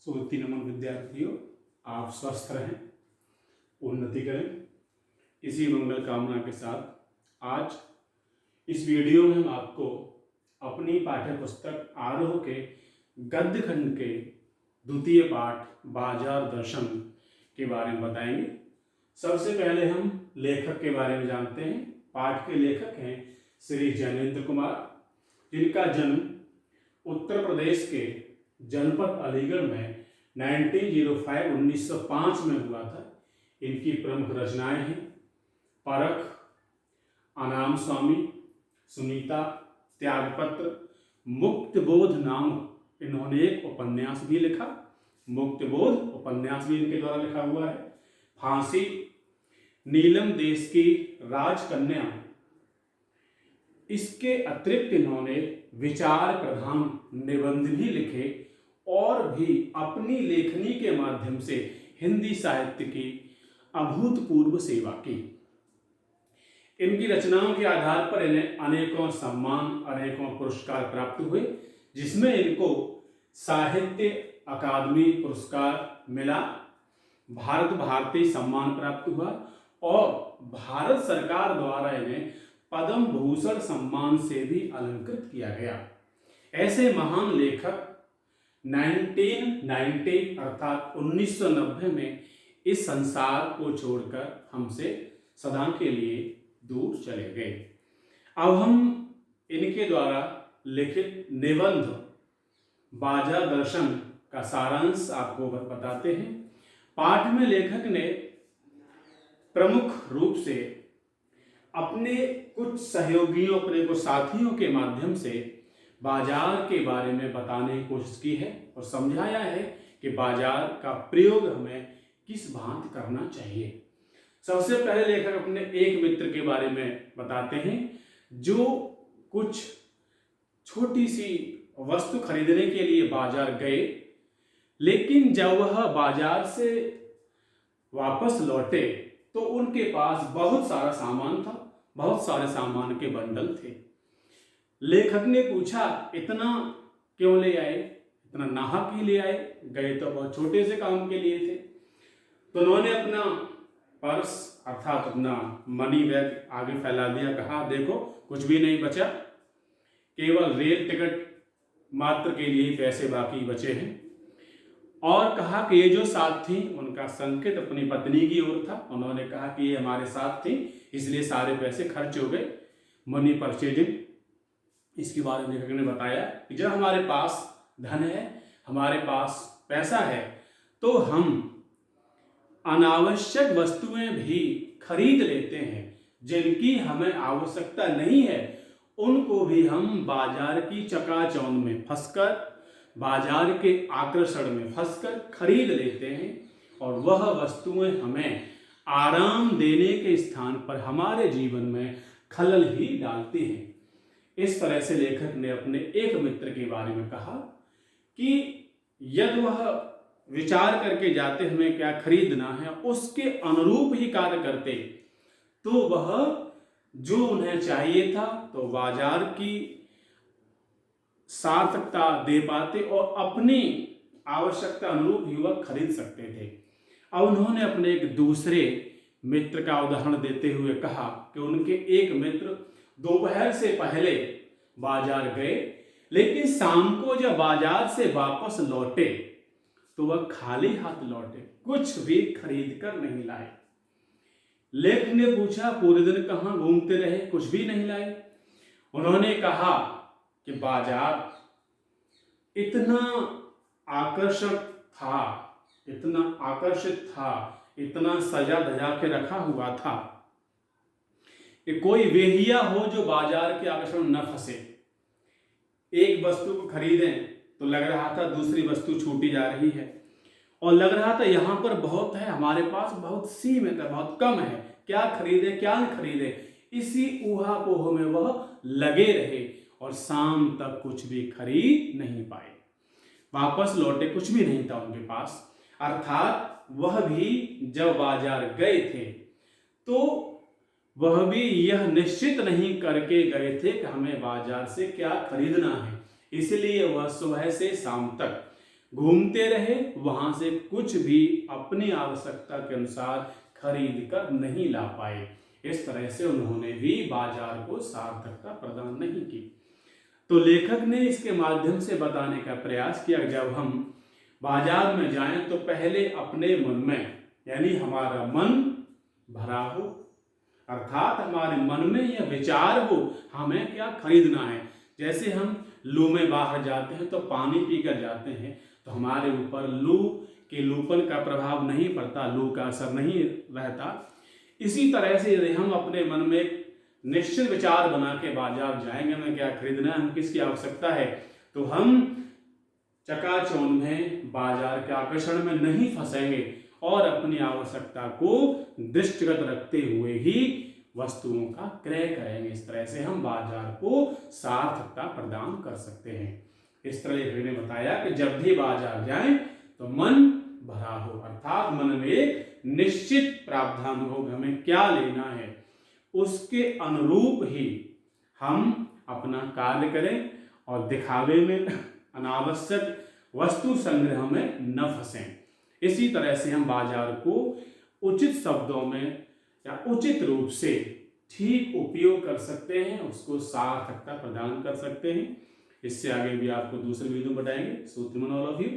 सुवृत्ति नमन विद्यार्थियों, आप स्वस्थ रहें, उन्नति करें, इसी मंगल कामना के साथ आज इस वीडियो में हम आपको अपनी पाठ्य पुस्तक आरोह के गद्य खंड के द्वितीय पाठ बाजार दर्शन के बारे में बताएंगे। सबसे पहले हम लेखक के बारे में जानते हैं। पाठ के लेखक हैं श्री जैनेन्द्र कुमार, जिनका जन्म उत्तर प्रदेश के जनपद अलीगढ़ में 1905 में हुआ था। इनकी प्रमुख रचनाएं हैं परख, अनाम स्वामी, सुनीता, त्यागपत्र, मुक्तबोध नामक इन्होंने एक उपन्यास भी लिखा। मुक्तबोध उपन्यास भी इनके द्वारा लिखा हुआ है। फांसी, नीलम देश की राजकन्या, इसके अतिरिक्त इन्होंने विचार प्रधान निबंध भी लिखे और भी अपनी लेखनी के माध्यम से हिंदी साहित्य की अभूतपूर्व सेवा की। इनकी रचनाओं के आधार पर इन्हें अनेकों सम्मान, अनेकों पुरस्कार प्राप्त हुए, जिसमें इनको साहित्य अकादमी पुरस्कार मिला, भारत भारती सम्मान प्राप्त हुआ और भारत सरकार द्वारा इन्हें पद्म भूषण सम्मान से भी अलंकृत किया गया। ऐसे महान लेखक 1990 अर्थात 1990 में इस संसार को छोड़कर हमसे सदा के लिए दूर चले गए। अब हम इनके द्वारा लिखित निबंध बाजार दर्शन का सारांश आपको बताते हैं। पाठ में लेखक ने प्रमुख रूप से अपने कुछ सहयोगियों, अपने कुछ साथियों के माध्यम से बाजार के बारे में बताने की कोशिश की है और समझाया है कि बाजार का प्रयोग हमें किस भांति करना चाहिए। सबसे पहले लेखक अपने एक मित्र के बारे में बताते हैं जो कुछ छोटी सी वस्तु खरीदने के लिए बाजार गए, लेकिन जब वह बाजार से वापस लौटे तो उनके पास बहुत सारा सामान था, बहुत सारे सामान के बंडल थे। लेखक ने पूछा, इतना क्यों ले आए, इतना नाहक ही ले आए, गए तो बहुत छोटे से काम के लिए थे। तो उन्होंने अपना पर्स अर्थात अपना मनी बैग आगे फैला दिया, कहा देखो कुछ भी नहीं बचा, केवल रेल टिकट मात्र के लिए पैसे बाकी बचे हैं। और कहा कि ये जो साथ थी उनका संकेत अपनी पत्नी की ओर था। उन्होंने कहा कि ये हमारे साथ थी इसलिए सारे पैसे खर्च हो गए, मनी परचेजिंग। इसके बारे में लेखक ने बताया कि जब हमारे पास धन है, हमारे पास पैसा है, तो हम अनावश्यक वस्तुएं भी खरीद लेते हैं, जिनकी हमें आवश्यकता नहीं है उनको भी हम बाजार की चकाचौंध में फंसकर, बाजार के आकर्षण में फंसकर खरीद लेते हैं और वह वस्तुएं हमें आराम देने के स्थान पर हमारे जीवन में खलल ही डालती हैं। इस तरह से लेखक ने अपने एक मित्र के बारे में कहा कि यदि वह विचार करके जाते हमें क्या खरीदना है, उसके अनुरूप ही कार्य करते तो वह जो उन्हें चाहिए था तो बाजार की सार्थकता दे पाते और अपनी आवश्यकता अनुरूप ही वह खरीद सकते थे। अब उन्होंने अपने एक दूसरे मित्र का उदाहरण देते हुए कहा कि उनके एक मित्र दोपहर से पहले बाजार गए, लेकिन शाम को जब बाजार से वापस लौटे तो वह खाली हाथ लौटे, कुछ भी खरीद कर नहीं लाए। लेखक ने पूछा पूरे दिन कहाँ घूमते रहे, कुछ भी नहीं लाए। उन्होंने कहा कि बाजार इतना आकर्षक था, इतना आकर्षित था, इतना सजा धजा के रखा हुआ था कि कोई वेहिया हो जो बाजार के आकर्षण न फंसे। एक वस्तु को खरीदें तो लग रहा था दूसरी वस्तु छूटी जा रही है और लग रहा था यहाँ पर बहुत है, हमारे पास बहुत सीमित है, बहुत कम है, क्या खरीदे क्या न खरीदे। इसी ऊहापोह में वह लगे रहे और शाम तक कुछ भी खरीद नहीं पाए। वापस लौटे, कुछ भी नहीं था उनके पास। अर्थात वह भी जब बाजार गए थे तो वह भी यह निश्चित नहीं करके गए थे कि हमें बाजार से क्या खरीदना है, इसलिए वह सुबह से शाम तक घूमते रहे, वहां से कुछ भी अपनी आवश्यकता के अनुसार खरीद कर नहीं ला पाए। इस तरह से उन्होंने भी बाजार को सार्थकता प्रदान नहीं की। तो लेखक ने इसके माध्यम से बताने का प्रयास किया, जब हम बाजार में जाएं तो पहले अपने मन में, यानी हमारा मन भरा हो, अर्थात हमारे मन में यह विचार हो हमें क्या खरीदना है। जैसे हम लू में बाहर जाते हैं तो पानी पीकर जाते हैं, तो हमारे ऊपर लू के लूपन का प्रभाव नहीं पड़ता, लू का असर नहीं रहता। इसी तरह से यदि हम अपने मन में एक निश्चित विचार बना के बाजार जाएंगे, हमें क्या खरीदना है, हम किसकी आवश्यकता है, तो हम चकाचौंध में बाजार के आकर्षण में नहीं फंसेंगे और अपनी आवश्यकता को दृष्टिगत रखते हुए ही वस्तुओं का क्रय करेंगे। इस तरह से हम बाजार को सार्थकता प्रदान कर सकते हैं। इस तरह लेखक ने बताया कि जब भी बाजार जाएं तो मन भरा हो, अर्थात मन में एक निश्चित प्रावधान हो, हमें क्या लेना है, उसके अनुरूप ही हम अपना कार्य करें और दिखावे में, अनावश्यक वस्तु संग्रह में न फंसें। इसी तरह से हम बाजार को उचित शब्दों में या उचित रूप से ठीक उपयोग कर सकते हैं, उसको सार्थकता प्रदान कर सकते हैं। इससे आगे भी आपको दूसरे वीडियो में बताएंगे। So all of you.